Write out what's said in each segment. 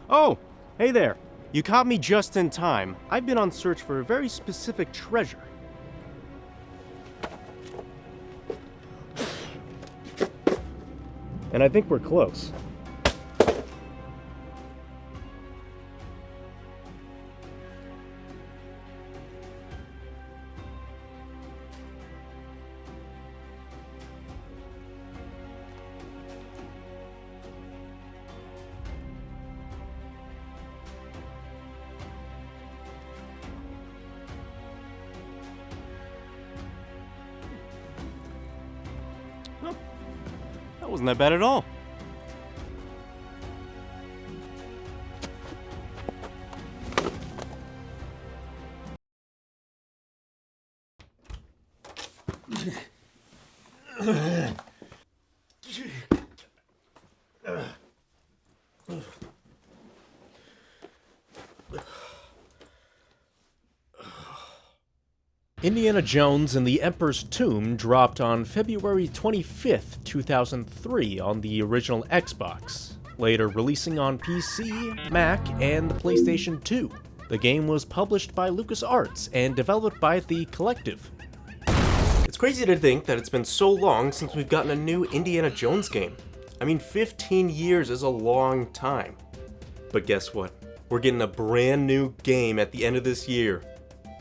Oh, hey there. You caught me just in time. I've been on search for a very specific treasure. And I think we're close. That wasn't that bad at all. Indiana Jones and the Emperor's Tomb dropped on February 25th, 2003 on the original Xbox, later releasing on PC, Mac, and the PlayStation 2. The game was published by LucasArts and developed by The Collective. It's crazy to think that it's been so long since we've gotten a new Indiana Jones game. I mean, 15 years is a long time. But guess what? We're getting a brand new game at the end of this year.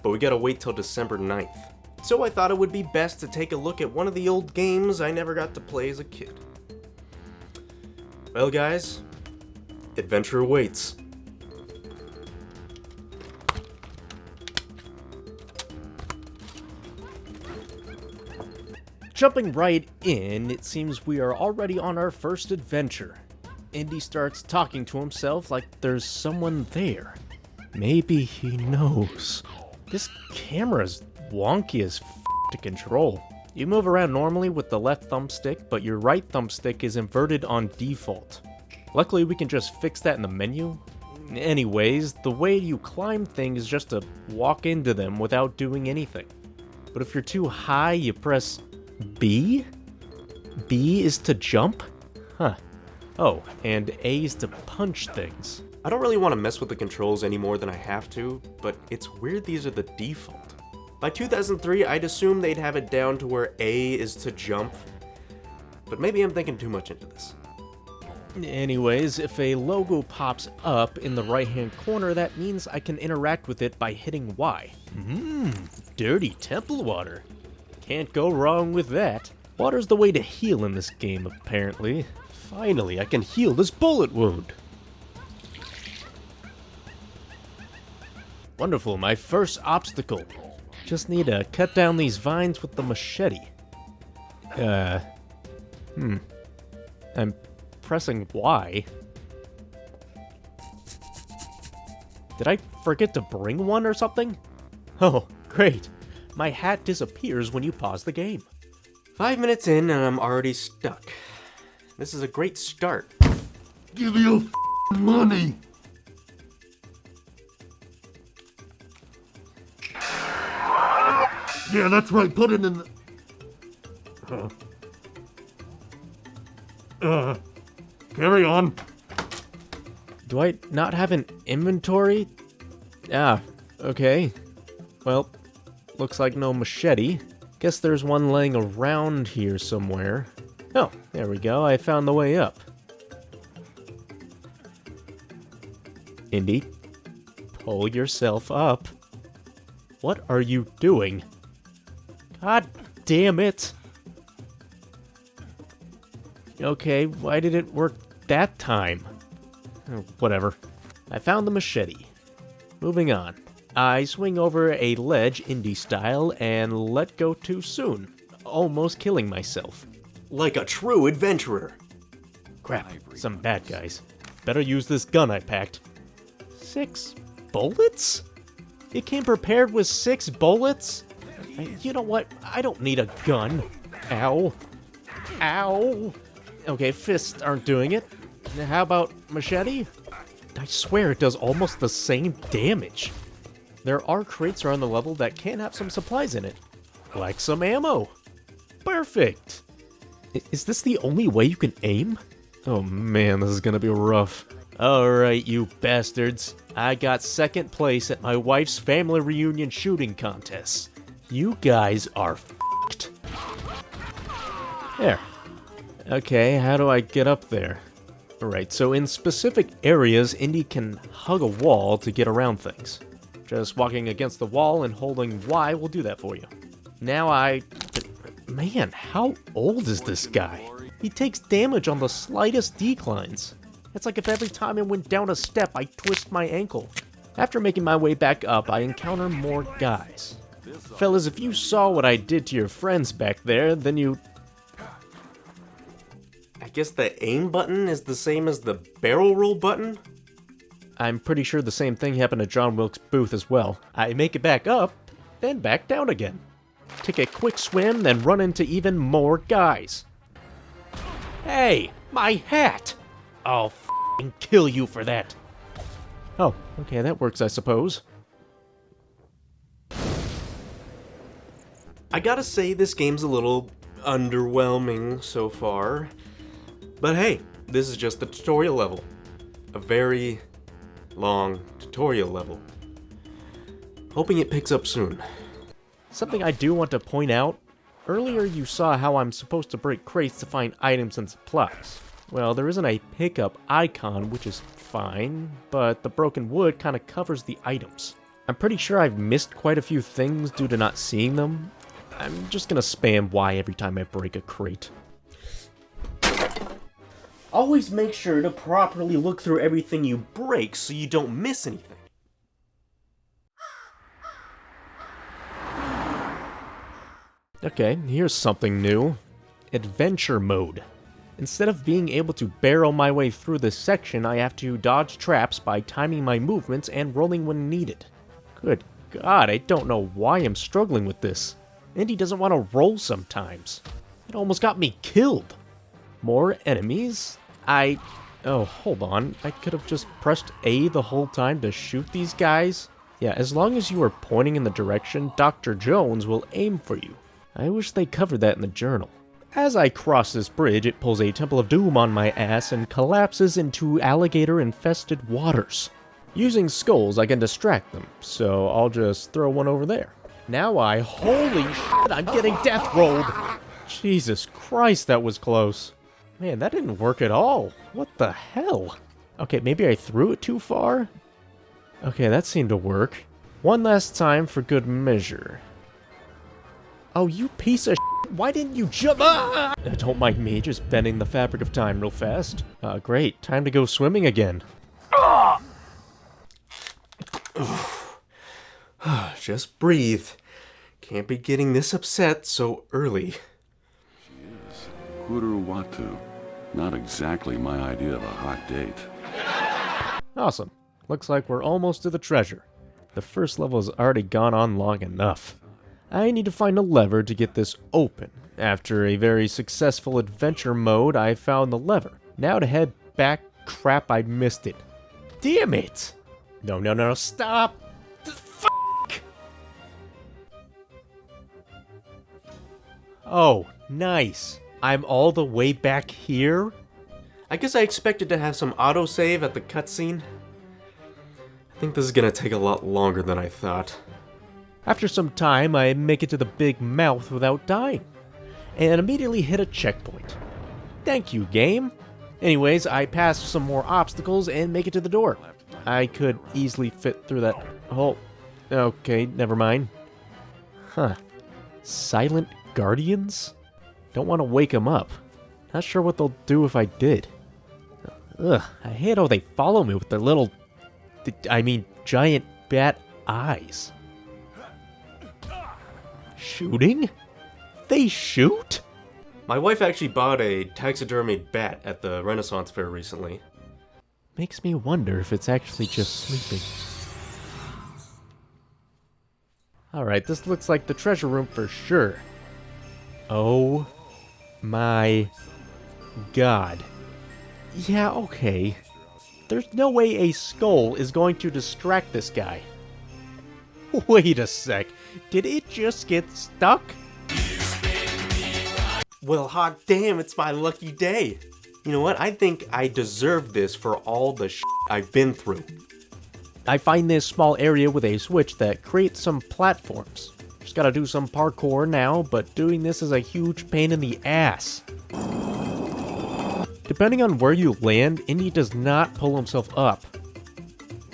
But we gotta wait till December 9th. So I thought it would be best to take a look at one of the old games I never got to play as a kid. Well guys, adventure awaits. Jumping right in, it seems we are already on our first adventure. Indy starts talking to himself like there's someone there. Maybe he knows. This camera's wonky as to control. You move around normally with the left thumbstick, but your right thumbstick is inverted on default. Luckily, we can just fix that in the menu. Anyways, the way you climb things is just to walk into them without doing anything. But if you're too high, you press B? B is to jump? Huh. Oh, and A is to punch things. I don't really want to mess with the controls any more than I have to, but it's weird these are the default. By 2003, I'd assume they'd have it down to where A is to jump, but maybe I'm thinking too much into this. Anyways, if a logo pops up in the right-hand corner, that means I can interact with it by hitting Y. Dirty temple water. Can't go wrong with that. Water's the way to heal in this game, apparently. Finally, I can heal this bullet wound. Wonderful, my first obstacle. Just need to cut down these vines with the machete. I'm pressing Y. Did I forget to bring one or something? Oh, great. My hat disappears when you pause the game. 5 minutes in and I'm already stuck. This is a great start. Give me your money! Yeah, that's right, put it in the... carry on. Do I not have an inventory? Ah, okay. Well, looks like no machete. Guess there's one laying around here somewhere. Oh, there we go, I found the way up. Indy, pull yourself up. What are you doing? God damn it! Okay, why did it work that time? Oh, whatever. I found the machete. Moving on. I swing over a ledge indie style and let go too soon, almost killing myself. Like a true adventurer. Crap, some bad guys. Better use this gun I packed. 6 bullets? It came prepared with 6 bullets? You know what? I don't need a gun. Ow. Ow. Okay, fists aren't doing it. How about machete? I swear it does almost the same damage. There are crates around the level that can have some supplies in it. Like some ammo. Perfect. Is this the only way you can aim? Oh man, this is gonna be rough. Alright, you bastards. I got second place at my wife's family reunion shooting contest. You guys are f***ed. There. Okay, how do I get up there? Alright, so in specific areas, Indy can hug a wall to get around things. Just walking against the wall and holding Y will do that for you. Now Man, how old is this guy? He takes damage on the slightest declines. It's like if every time I went down a step, I twist my ankle. After making my way back up, I encounter more guys. Fellas, if you saw what I did to your friends back there, then you... I guess the aim button is the same as the barrel roll button? I'm pretty sure the same thing happened to John Wilkes Booth as well. I make it back up, then back down again. Take a quick swim, then run into even more guys. Hey, my hat! I'll f***ing kill you for that. Oh, okay, that works, I suppose. I gotta say, this game's a little underwhelming so far. But hey, this is just the tutorial level. A very long tutorial level. Hoping it picks up soon. Something I do want to point out, earlier you saw how I'm supposed to break crates to find items and supplies. Well, there isn't a pickup icon, which is fine, but the broken wood kind of covers the items. I'm pretty sure I've missed quite a few things due to not seeing them. I'm just gonna spam Y every time I break a crate. Always make sure to properly look through everything you break so you don't miss anything. Okay, here's something new. Adventure mode. Instead of being able to barrel my way through this section, I have to dodge traps by timing my movements and rolling when needed. Good God, I don't know why I'm struggling with this. Indy doesn't want to roll sometimes. It almost got me killed. More enemies? Oh, hold on. I could have just pressed A the whole time to shoot these guys? Yeah, as long as you are pointing in the direction, Dr. Jones will aim for you. I wish they covered that in the journal. As I cross this bridge, it pulls a Temple of Doom on my ass and collapses into alligator-infested waters. Using skulls, I can distract them, so I'll just throw one over there. Now holy shit, I'm getting death rolled! Jesus Christ, that was close. Man, that didn't work at all. What the hell? Okay, maybe I threw it too far? Okay, that seemed to work. One last time for good measure. Oh, you piece of shit. Why didn't you jump? Ah! Don't mind me, just bending the fabric of time real fast. Great. Time to go swimming again. Just breathe. Can't be getting this upset so early. She is. Kuruwatu. Not exactly my idea of a hot date. Awesome. Looks like we're almost to the treasure. The first level has already gone on long enough. I need to find a lever to get this open. After a very successful adventure mode, I found the lever. Now to head back. Crap, I missed it. Damn it! No, stop! Fuck! Oh, nice. I'm all the way back here? I guess I expected to have some autosave at the cutscene. I think this is gonna take a lot longer than I thought. After some time, I make it to the big mouth without dying, and immediately hit a checkpoint. Thank you, game. Anyways, I pass some more obstacles and make it to the door. I could easily fit through that hole. Okay, never mind. Huh. Silent guardians? Don't want to wake them up. Not sure what they'll do if I did. Ugh, I hate how they follow me with their little... giant bat eyes. Shooting? They shoot? My wife actually bought a taxidermied bat at the Renaissance Fair recently. Makes me wonder if it's actually just sleeping. Alright, this looks like the treasure room for sure. Oh my god. Yeah, okay. There's no way a skull is going to distract this guy. Wait a sec. Did it just get stuck? Well, hot damn, it's my lucky day. You know what? I think I deserve this for all the shit I've been through. I find this small area with a switch that creates some platforms. Just gotta do some parkour now, but doing this is a huge pain in the ass. Depending on where you land, Indy does not pull himself up.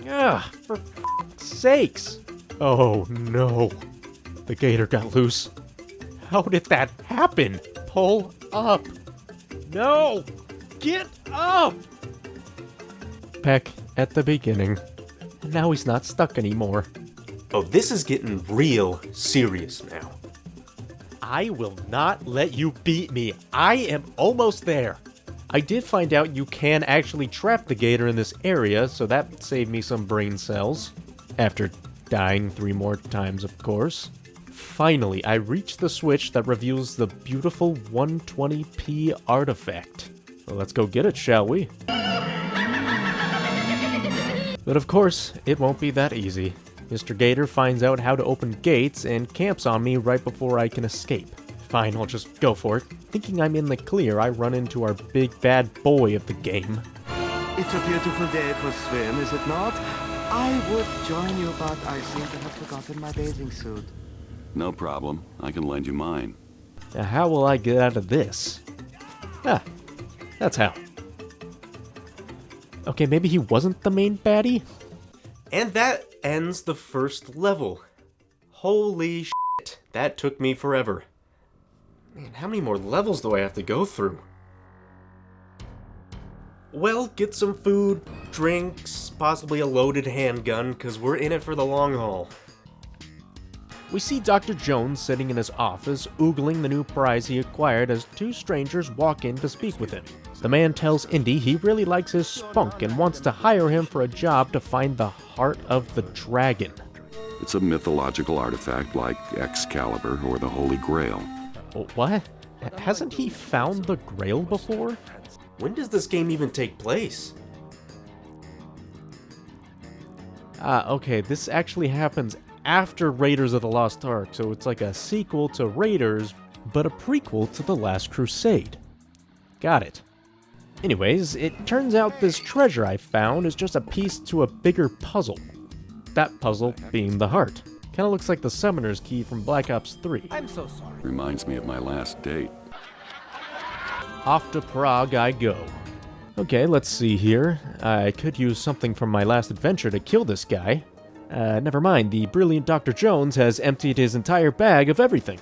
Ugh, for f***'s sakes! Oh no. The gator got loose. How did that happen? Pull up! No! Get up! Peck at the beginning. And now he's not stuck anymore. Oh, this is getting real serious now. I will not let you beat me. I am almost there. I did find out you can actually trap the gator in this area, so that saved me some brain cells. After dying 3 more times, of course. Finally, I reached the switch that reveals the beautiful 120p artifact. Well, let's go get it, shall we? But of course, it won't be that easy. Mr. Gator finds out how to open gates and camps on me right before I can escape. Fine, I'll just go for it. Thinking I'm in the clear, I run into our big bad boy of the game. It's a beautiful day for a swim, is it not? I would join you, but I seem to have forgotten my bathing suit. No problem. I can lend you mine. Now, how will I get out of this? Ah, that's how. Okay, maybe he wasn't the main baddie? And that ends the first level. Holy shit, that took me forever. Man, how many more levels do I have to go through? Well, get some food, drinks, possibly a loaded handgun, because we're in it for the long haul. We see Dr. Jones sitting in his office, oogling the new prize he acquired as 2 strangers walk in to speak with him. The man tells Indy he really likes his spunk and wants to hire him for a job to find the heart of the dragon. It's a mythological artifact like Excalibur or the Holy Grail. What? Hasn't he found the Grail before? When does this game even take place? Okay, this actually happens after Raiders of the Lost Ark, so it's like a sequel to Raiders, but a prequel to The Last Crusade. Got it. Anyways, it turns out this treasure I found is just a piece to a bigger puzzle. That puzzle being the heart. Kinda looks like the Summoner's Key from Black Ops 3. I'm so sorry. Reminds me of my last date. Off to Prague I go. Okay, let's see here. I could use something from my last adventure to kill this guy. Never mind, the brilliant Dr. Jones has emptied his entire bag of everything.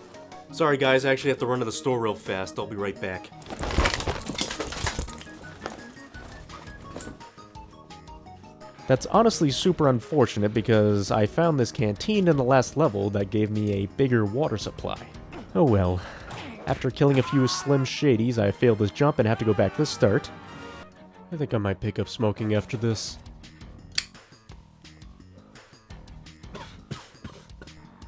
Sorry guys, I actually have to run to the store real fast. I'll be right back. That's honestly super unfortunate because I found this canteen in the last level that gave me a bigger water supply. Oh well. After killing a few Slim Shadies, I failed this jump and have to go back to the start. I think I might pick up smoking after this.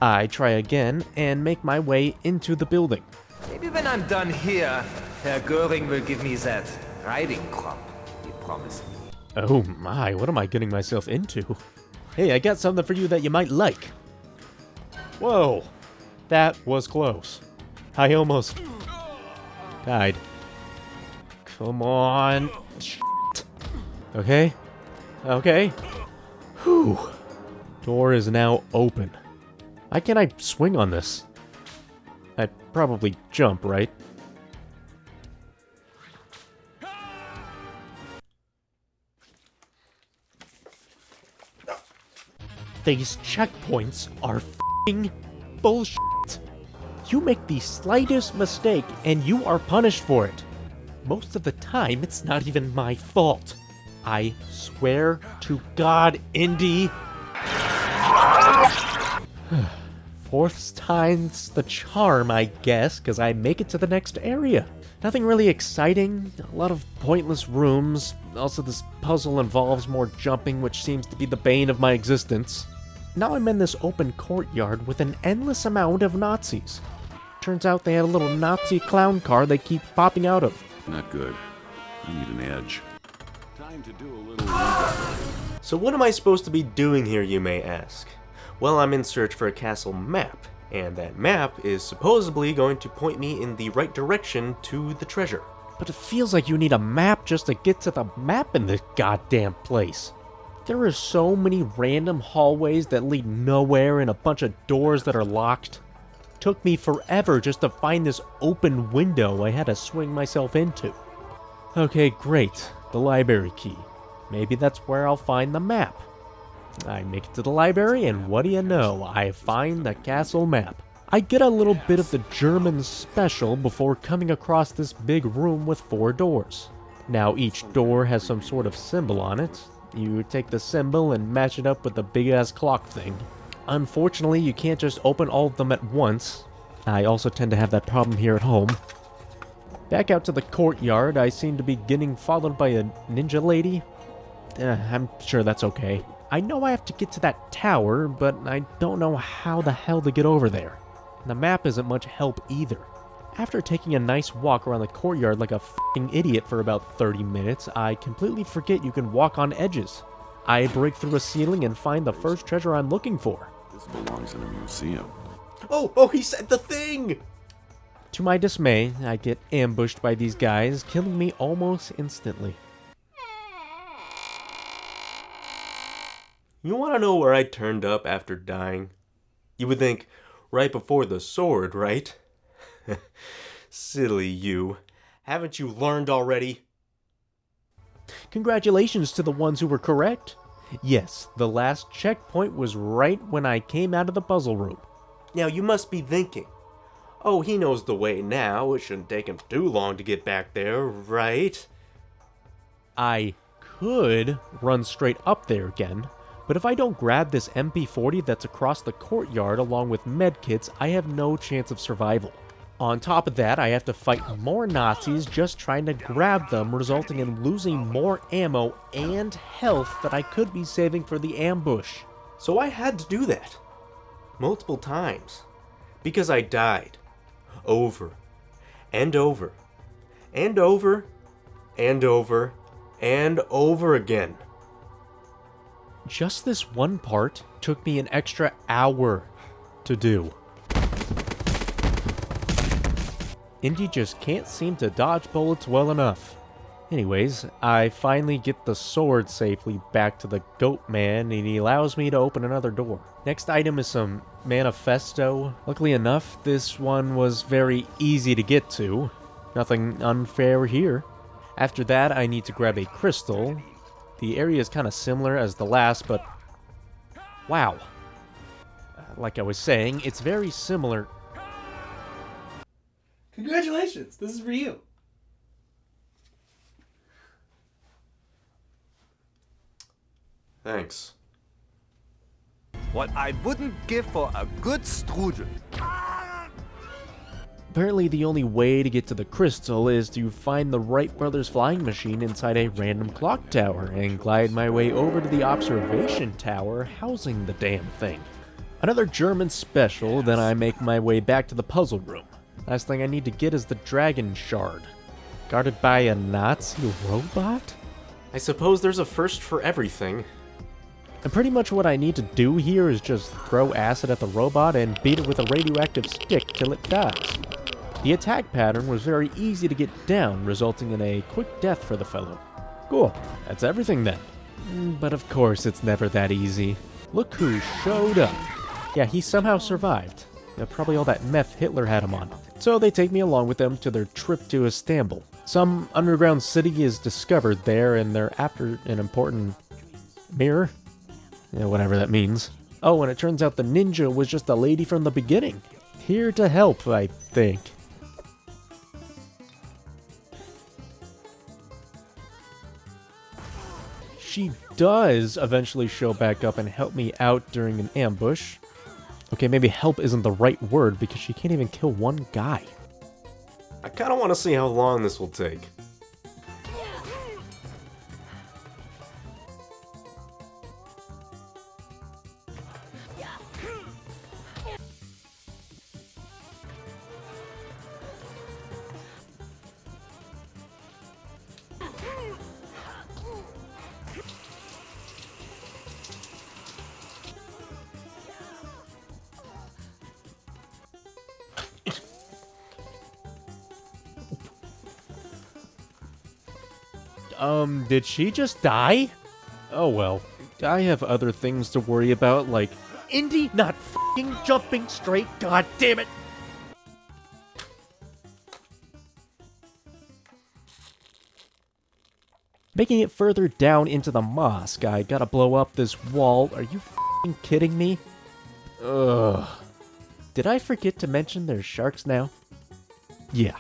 I try again and make my way into the building. Maybe when I'm done here, Herr Göring will give me that riding crop he promised me. Oh my, what am I getting myself into? Hey, I got something for you that you might like. Whoa, that was close. I almost died. Come on. Shit. Okay. Okay. Whew. Door is now open. Why can't I swing on this? I'd probably jump, right? These checkpoints are f***ing bullshit. You make the slightest mistake and you are punished for it. Most of the time, it's not even my fault. I swear to God, Indy. 4th time's the charm, I guess, because I make it to the next area. Nothing really exciting, a lot of pointless rooms. Also, this puzzle involves more jumping, which seems to be the bane of my existence. Now I'm in this open courtyard with an endless amount of Nazis. Turns out they had a little Nazi clown car they keep popping out of. Not good. I need an edge. Time to do a little... So what am I supposed to be doing here, you may ask? Well, I'm in search for a castle map, and that map is supposedly going to point me in the right direction to the treasure. but it feels like you need a map just to get to the map in this goddamn place. There are so many random hallways that lead nowhere and a bunch of doors that are locked. Took me forever just to find this open window I had to swing myself into. Okay, great. The library key. Maybe that's where I'll find the map. I make it to the library, and what do you know? I find the castle map. I get a little bit of the German special before coming across this big room with 4 doors. Now each door has some sort of symbol on it. You take the symbol and match it up with the big-ass clock thing. Unfortunately, you can't just open all of them at once. I also tend to have that problem here at home. Back out to the courtyard, I seem to be getting followed by a ninja lady. I'm sure that's okay. I know I have to get to that tower, but I don't know how the hell to get over there. The map isn't much help either. After taking a nice walk around the courtyard like a f***ing idiot for about 30 minutes, I completely forget you can walk on edges. I break through a ceiling and find the first treasure I'm looking for. This belongs in a museum. Oh, he said the thing! To my dismay, I get ambushed by these guys, killing me almost instantly. You want to know where I turned up after dying? You would think, right before the sword, right? Silly you. Haven't you learned already? Congratulations to the ones who were correct. Yes, the last checkpoint was right when I came out of the puzzle room. Now you must be thinking, oh, he knows the way now, it shouldn't take him too long to get back there, right? I could run straight up there again, but if I don't grab this MP40 that's across the courtyard along with medkits, I have no chance of survival. On top of that, I have to fight more Nazis just trying to grab them, resulting in losing more ammo and health that I could be saving for the ambush. So I had to do that. Multiple times. Because I died. Over. And over. And over. And over. And over again. Just this one part took me an extra hour to do. Indy just can't seem to dodge bullets well enough. Anyways, I finally get the sword safely back to the goat man, and he allows me to open another door. Next item is some manifesto. Luckily enough, this one was very easy to get to. Nothing unfair here. After that, I need to grab a crystal. The area is kind of similar as the last, but wow. Like I was saying, it's very similar. Congratulations, this is for you. Thanks. What I wouldn't give for a good strudel. Apparently the only way to get to the crystal is to find the Wright Brothers flying machine inside a random clock tower and glide my way over to the observation tower housing the damn thing. Another German special, then I make my way back to the puzzle room. Last thing I need to get is the dragon shard. Guarded by a Nazi robot? I suppose there's a first for everything. And pretty much what I need to do here is just throw acid at the robot and beat it with a radioactive stick till it dies. The attack pattern was very easy to get down, resulting in a quick death for the fellow. Cool, that's everything then. But of course it's never that easy. Look who showed up. Yeah, he somehow survived. Probably all that meth Hitler had him on. So they take me along with them to their trip to Istanbul. Some underground city is discovered there, and they're after an important mirror? Yeah, whatever that means. Oh, and it turns out the ninja was just a lady from the beginning. Here to help, I think. She does eventually show back up and help me out during an ambush. Okay, maybe help isn't the right word because she can't even kill one guy. I kind of want to see how long this will take. Did she just die? Oh well. I have other things to worry about, like Indy not f***ing jumping straight, god damn it! Making it further down into the mosque, I gotta blow up this wall. Are you f***ing kidding me? Ugh. Did I forget to mention there's sharks now? Yeah.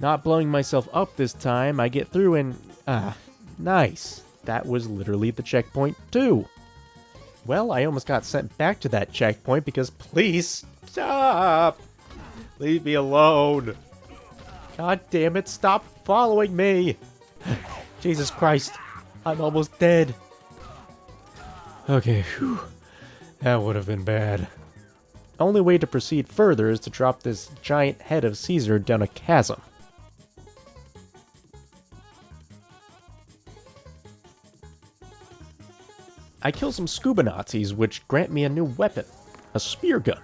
Not blowing myself up this time, I get through and... nice. That was literally the checkpoint too. Well, I almost got sent back to that checkpoint because please stop! Leave me alone. God damn it, stop following me! Jesus Christ, I'm almost dead. Okay, whew. That would have been bad. Only way to proceed further is to drop this giant head of Caesar down a chasm. I kill some scuba Nazis, which grant me a new weapon, a spear gun.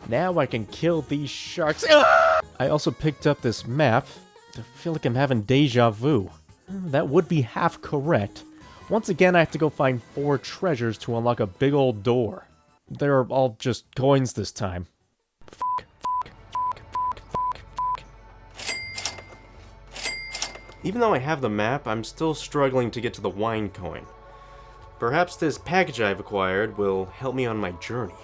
Now I can kill these sharks. I also picked up this map. I feel like I'm having deja vu. That would be half correct. Once again, I have to go find 4 treasures to unlock a big old door. They're all just coins this time. Even though I have the map, I'm still struggling to get to the wine coin. Perhaps this package I've acquired will help me on my journey.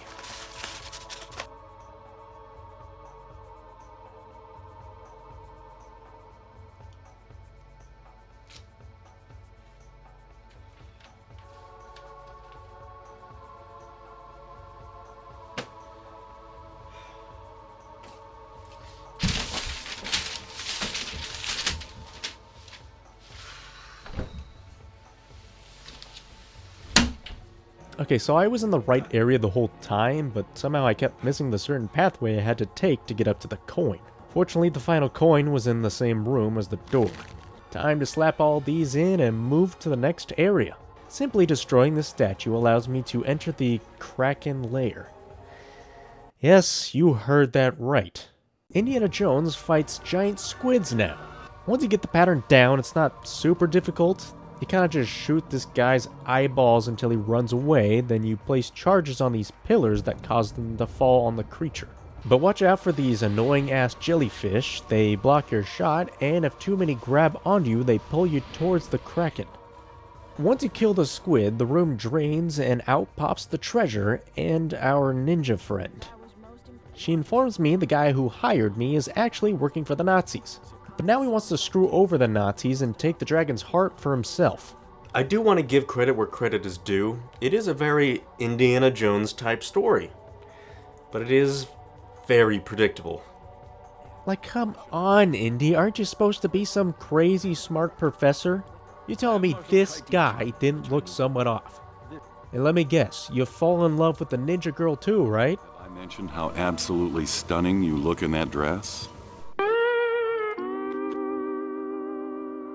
Okay, so I was in the right area the whole time, but somehow I kept missing the certain pathway I had to take to get up to the coin. Fortunately, the final coin was in the same room as the door. Time to slap all these in and move to the next area. Simply destroying the statue allows me to enter the Kraken lair. Yes, you heard that right. Indiana Jones fights giant squids now. Once you get the pattern down, it's not super difficult. You kind of just shoot this guy's eyeballs until he runs away, then you place charges on these pillars that cause them to fall on the creature. But watch out for these annoying-ass jellyfish. They block your shot, and if too many grab onto you, they pull you towards the Kraken. Once you kill the squid, the room drains and out pops the treasure and our ninja friend. She informs me the guy who hired me is actually working for the Nazis. But now he wants to screw over the Nazis and take the dragon's heart for himself. I do want to give credit where credit is due. It is a very Indiana Jones type story. But it is very predictable. Like, come on, Indy. Aren't you supposed to be some crazy smart professor? You're telling me this guy didn't look somewhat off. And let me guess, you fall in love with the ninja girl too, right? I mentioned how absolutely stunning you look in that dress.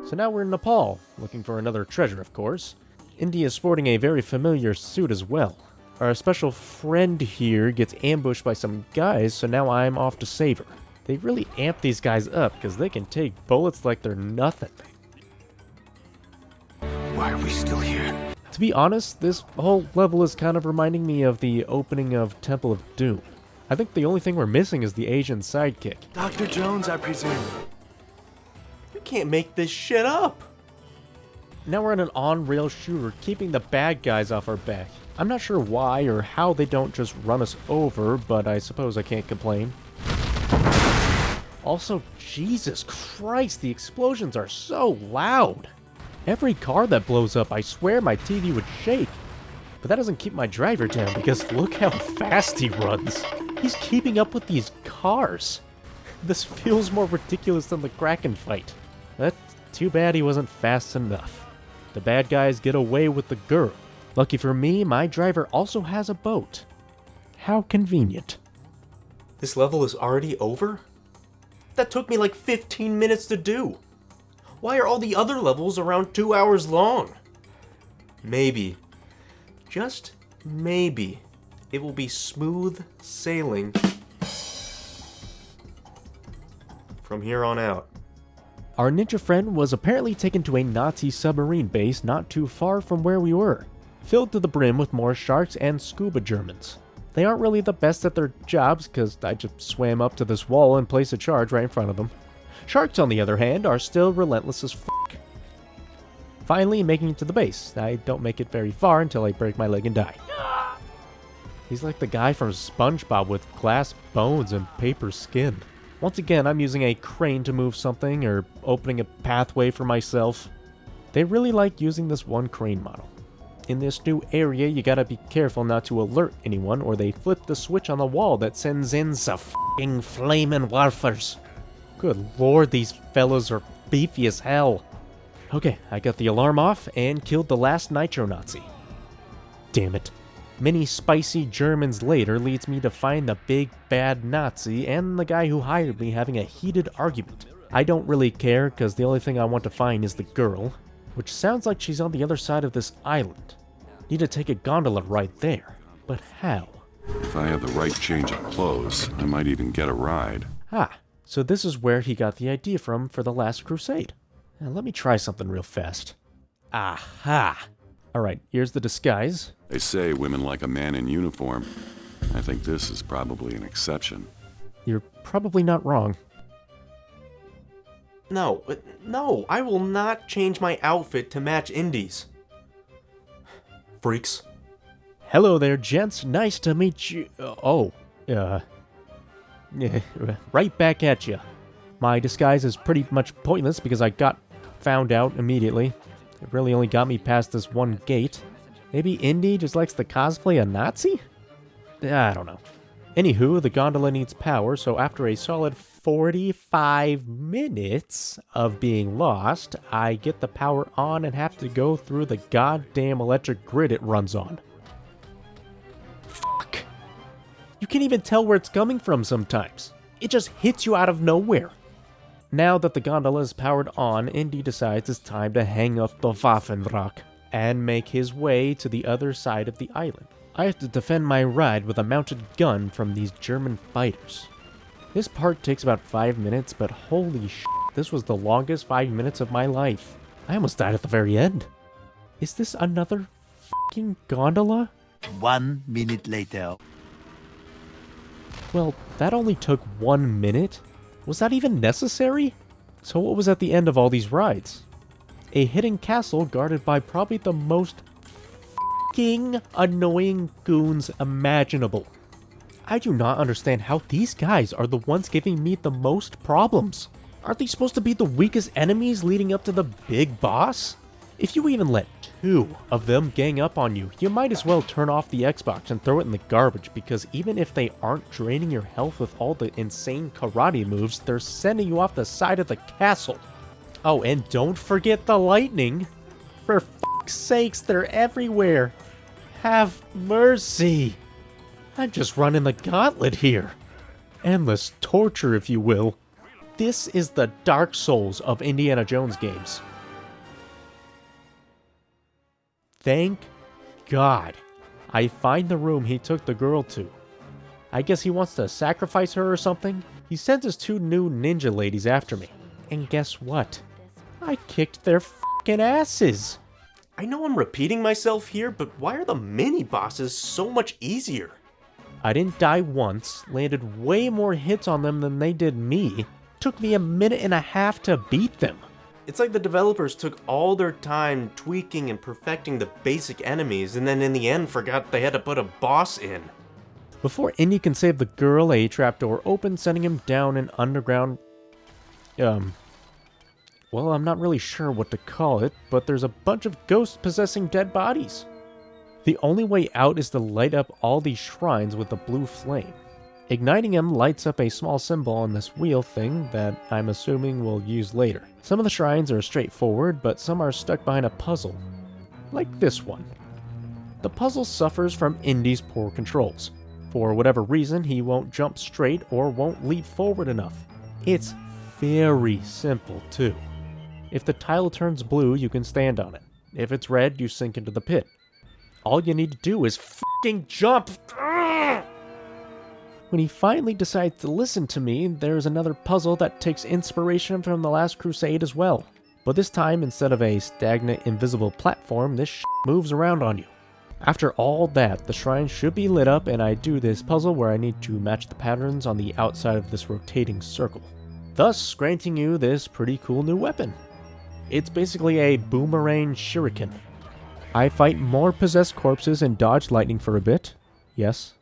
So now we're in Nepal, looking for another treasure, of course. Indy is sporting a very familiar suit as well. Our special friend here gets ambushed by some guys, so now I'm off to save her. They really amp these guys up, because they can take bullets like they're nothing. Why are we still here? To be honest, this whole level is kind of reminding me of the opening of Temple of Doom. I think the only thing we're missing is the Asian sidekick. Dr. Jones, I presume. You can't make this shit up! Now we're in an on-rail shooter, keeping the bad guys off our back. I'm not sure why or how they don't just run us over, but I suppose I can't complain. Also, Jesus Christ, the explosions are so loud! Every car that blows up, I swear my TV would shake. But that doesn't keep my driver down, because look how fast he runs. He's keeping up with these cars. This feels more ridiculous than the Kraken fight. That's too bad he wasn't fast enough. The bad guys get away with the girl. Lucky for me, my driver also has a boat. How convenient. This level is already over? That took me like 15 minutes to do. Why are all the other levels around 2 hours long? Maybe, just maybe, it will be smooth sailing from here on out. Our ninja friend was apparently taken to a Nazi submarine base not too far from where we were, filled to the brim with more sharks and scuba Germans. They aren't really the best at their jobs, because I just swam up to this wall and placed a charge right in front of them. Sharks, on the other hand, are still relentless as f***. Finally making it to the base. I don't make it very far until I break my leg and die. He's like the guy from SpongeBob with glass bones and paper skin. Once again, I'm using a crane to move something or opening a pathway for myself. They really like using this one crane model. In this new area, you gotta be careful not to alert anyone or they flip the switch on the wall that sends in some f***ing flamin' warfers. Good lord, these fellas are beefy as hell. Okay, I got the alarm off and killed the last Nitro Nazi. Damn it. Many spicy Germans later leads me to find the big bad Nazi and the guy who hired me having a heated argument. I don't really care because the only thing I want to find is the girl, which sounds like she's on the other side of this island. Need to take a gondola right there, but how? If I had the right change of clothes, I might even get a ride. Ah, so this is where he got the idea from for the Last Crusade. Now let me try something real fast. Aha! Alright, here's the disguise. They say women like a man in uniform. I think this is probably an exception. You're probably not wrong. No, I will not change my outfit to match Indy's. Freaks. Hello there, gents. Nice to meet you. Right back at you. My disguise is pretty much pointless because I got found out immediately. It really only got me past this one gate. Maybe Indy just likes to cosplay a Nazi? I don't know. Anywho, the gondola needs power, so after a solid 45 minutes of being lost, I get the power on and have to go through the goddamn electric grid it runs on. Fuck. You can't even tell where it's coming from sometimes. It just hits you out of nowhere. Now that the gondola is powered on, Indy decides it's time to hang up the Waffenrock and make his way to the other side of the island. I have to defend my ride with a mounted gun from these German fighters. This part takes about 5 minutes, but holy shit, this was the longest 5 minutes of my life. I almost died at the very end. Is this another fucking gondola? 1 minute later. Well, that only took 1 minute? Was that even necessary? So what was at the end of all these rides? A hidden castle guarded by probably the most fucking annoying goons imaginable. I do not understand how these guys are the ones giving me the most problems. Aren't they supposed to be the weakest enemies leading up to the big boss? If you even let 2 of them gang up on you, you might as well turn off the Xbox and throw it in the garbage, because even if they aren't draining your health with all the insane karate moves, they're sending you off the side of the castle. Oh, and don't forget the lightning. For fuck's sakes, they're everywhere. Have mercy. I'm just running the gauntlet here. Endless torture, if you will. This is the Dark Souls of Indiana Jones games. Thank God. I find the room he took the girl to. I guess he wants to sacrifice her or something? He sends his 2 new ninja ladies after me. And guess what? I kicked their fucking asses. I know I'm repeating myself here, but why are the mini-bosses so much easier? I didn't die once, landed way more hits on them than they did me. Took me a minute and a half to beat them. It's like the developers took all their time tweaking and perfecting the basic enemies, and then in the end forgot they had to put a boss in. Before Indy can save the girl, a trapdoor opens, sending him down an underground... well, I'm not really sure what to call it, but there's a bunch of ghosts possessing dead bodies. The only way out is to light up all these shrines with a blue flame. Igniting them lights up a small symbol on this wheel thing that I'm assuming we'll use later. Some of the shrines are straightforward, but some are stuck behind a puzzle. Like this one. The puzzle suffers from Indy's poor controls. For whatever reason, he won't jump straight or won't leap forward enough. It's very simple, too. If the tile turns blue, you can stand on it. If it's red, you sink into the pit. All you need to do is f***ing jump! When he finally decides to listen to me, there's another puzzle that takes inspiration from The Last Crusade as well. But this time, instead of a stagnant, invisible platform, this moves around on you. After all that, the shrine should be lit up, and I do this puzzle where I need to match the patterns on the outside of this rotating circle, thus granting you this pretty cool new weapon. It's basically a boomerang shuriken. I fight more possessed corpses and dodge lightning for a bit. Yes,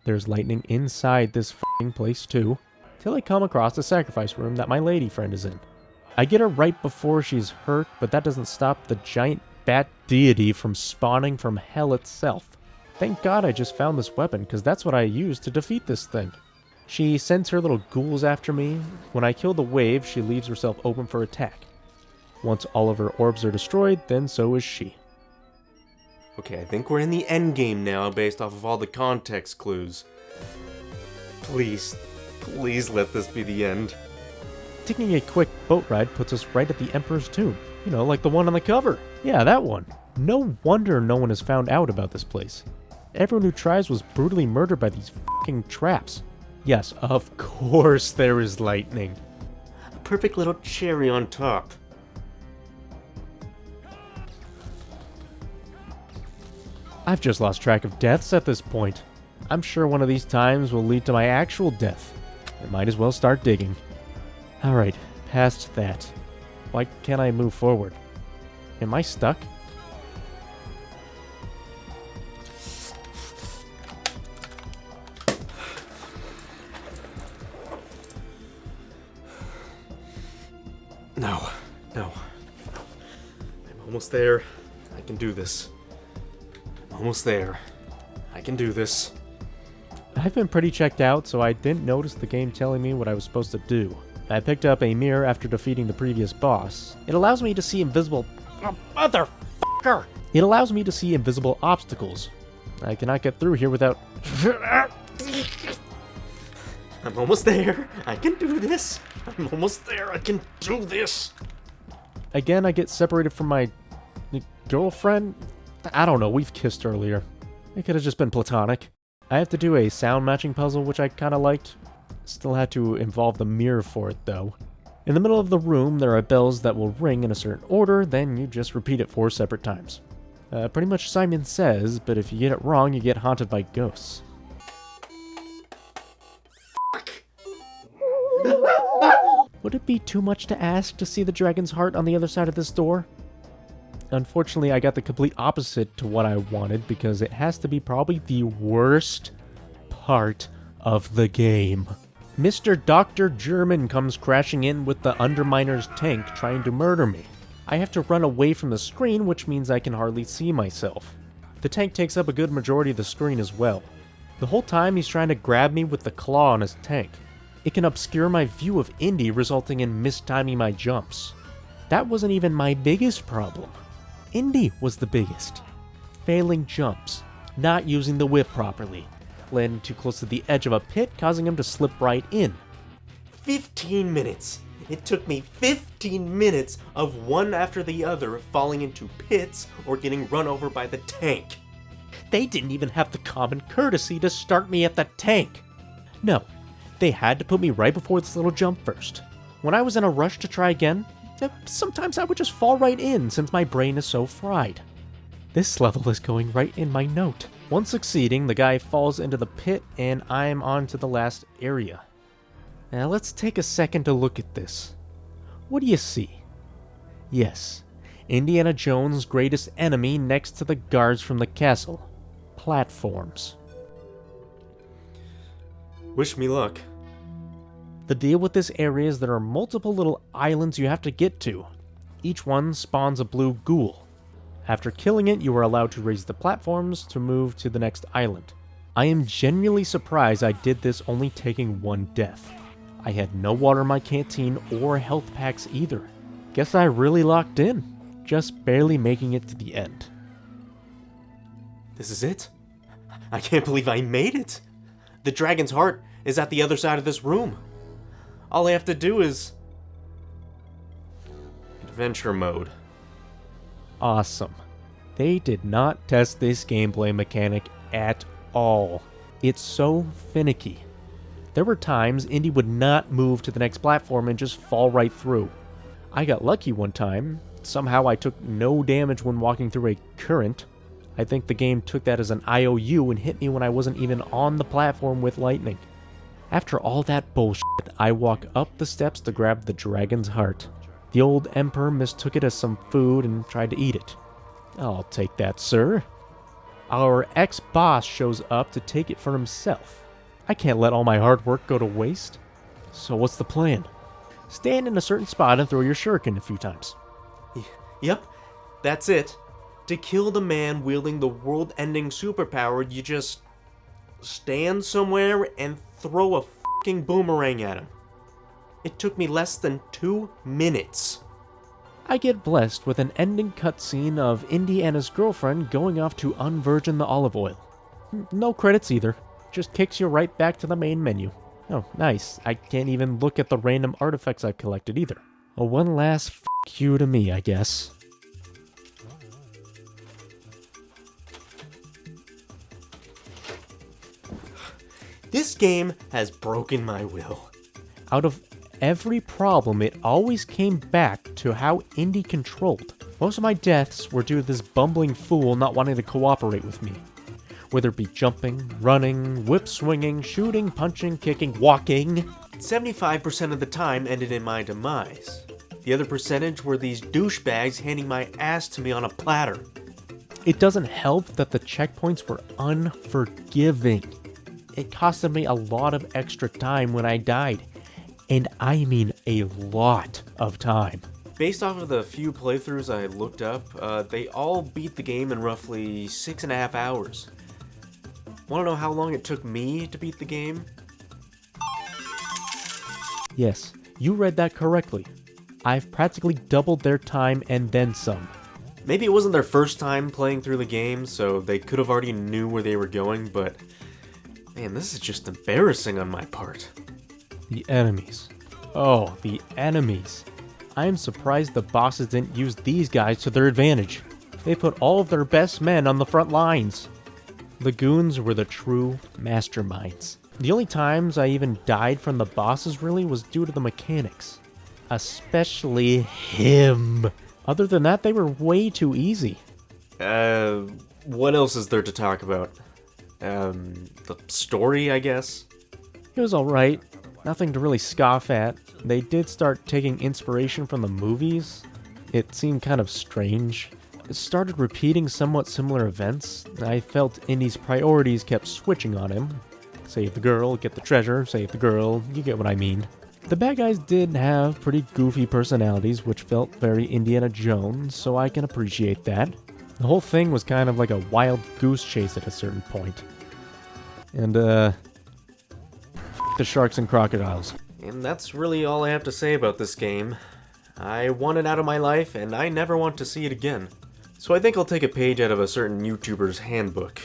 there's lightning inside this f***ing place too, till I come across the sacrifice room that my lady friend is in. I get her right before she's hurt, but that doesn't stop the giant bat deity from spawning from hell itself. Thank God I just found this weapon, because that's what I used to defeat this thing. She sends her little ghouls after me. When I kill the wave, she leaves herself open for attack. Once all of her orbs are destroyed, then so is she. Okay, I think we're in the end game now based off of all the context clues. Please, please let this be the end. Taking a quick boat ride puts us right at the Emperor's tomb. You know, like the one on the cover. Yeah, that one. No wonder no one has found out about this place. Everyone who tries was brutally murdered by these fucking traps. Yes, of course there is lightning. A perfect little cherry on top. I've just lost track of deaths at this point. I'm sure one of these times will lead to my actual death. I might as well start digging. Alright, past that. Why can't I move forward? Am I stuck? No. I'm almost there. I can do this. I'm almost there. I can do this. I've been pretty checked out, so I didn't notice the game telling me what I was supposed to do. I picked up a mirror after defeating the previous boss. It allows me to see invisible... Oh, motherfucker! It allows me to see invisible obstacles. I cannot get through here without... I'm almost there. I can do this. I'm almost there. I can do this. Again, I get separated from my... girlfriend? I don't know, we've kissed earlier. It could have just been platonic. I have to do a sound matching puzzle, which I kinda liked. Still had to involve the mirror for it, though. In the middle of the room, there are bells that will ring in a certain order, then you just repeat it 4 separate times. Pretty much Simon Says, but if you get it wrong, you get haunted by ghosts. Would it be too much to ask to see the dragon's heart on the other side of this door? Unfortunately, I got the complete opposite to what I wanted, because it has to be probably the worst part of the game. Mr. Dr. German comes crashing in with the Underminer's tank trying to murder me. I have to run away from the screen, which means I can hardly see myself. The tank takes up a good majority of the screen as well. The whole time he's trying to grab me with the claw on his tank. It can obscure my view of Indy, resulting in mistiming my jumps. That wasn't even my biggest problem. Indy was the biggest. Failing jumps, not using the whip properly, landing too close to the edge of a pit, causing him to slip right in. 15 minutes. It took me 15 minutes of one after the other falling into pits or getting run over by the tank. They didn't even have the common courtesy to start me at the tank. No, they had to put me right before this little jump first. When I was in a rush to try again, sometimes I would just fall right in since my brain is so fried. This level is going right in my note. Once succeeding, the guy falls into the pit and I'm on to the last area. Now let's take a second to look at this. What do you see? Yes, Indiana Jones' greatest enemy next to the guards from the castle. Platforms. Wish me luck. The deal with this area is there are multiple little islands you have to get to. Each one spawns a blue ghoul. After killing it, you are allowed to raise the platforms to move to the next island. I am genuinely surprised I did this only taking 1 death. I had no water in my canteen or health packs either. Guess I really locked in, just barely making it to the end. This is it? I can't believe I made it! The dragon's heart is at the other side of this room. All I have to do is... adventure mode. Awesome. They did not test this gameplay mechanic at all. It's so finicky. There were times Indy would not move to the next platform and just fall right through. I got lucky one time. Somehow I took no damage when walking through a current. I think the game took that as an IOU and hit me when I wasn't even on the platform with lightning. After all that bullshit, I walk up the steps to grab the dragon's heart. The old emperor mistook it as some food and tried to eat it. I'll take that, sir. Our ex-boss shows up to take it for himself. I can't let all my hard work go to waste. So what's the plan? Stand in a certain spot and throw your shuriken a few times. Yep, that's it. To kill the man wielding the world-ending superpower, you just stand somewhere and throw a fucking boomerang at him. It took me less than 2 minutes. I get blessed with an ending cutscene of Indy and his girlfriend going off to unvirgin the olive oil. No credits either. Just kicks you right back to the main menu. Oh, nice. I can't even look at the random artifacts I've collected either. Oh, one last f*** you to me, I guess. This game has broken my will. Out of every problem, it always came back to how Indy controlled. Most of my deaths were due to this bumbling fool not wanting to cooperate with me. Whether it be jumping, running, whip swinging, shooting, punching, kicking, walking. 75% of the time ended in my demise. The other percentage were these douchebags handing my ass to me on a platter. It doesn't help that the checkpoints were unforgiving. It costed me a lot of extra time when I died. And I mean a lot of time. Based off of the few playthroughs I looked up, they all beat the game in roughly 6.5 hours. Want to know how long it took me to beat the game? Yes, you read that correctly. I've practically doubled their time and then some. Maybe it wasn't their first time playing through the game, so they could have already knew where they were going, but man, this is just embarrassing on my part. The enemies. Oh, the enemies. I'm surprised the bosses didn't use these guys to their advantage. They put all of their best men on the front lines. The goons were the true masterminds. The only times I even died from the bosses really was due to the mechanics. Especially him. Other than that, they were way too easy. What else is there to talk about? The story, I guess? It was alright. Nothing to really scoff at. They did start taking inspiration from the movies. It seemed kind of strange. It started repeating somewhat similar events. I felt Indy's priorities kept switching on him. Save the girl, get the treasure, save the girl, you get what I mean. The bad guys did have pretty goofy personalities, which felt very Indiana Jones, so I can appreciate that. The whole thing was kind of like a wild goose chase at a certain point. And, f*** the sharks and crocodiles. And that's really all I have to say about this game. I want it out of my life, and I never want to see it again. So I think I'll take a page out of a certain YouTuber's handbook.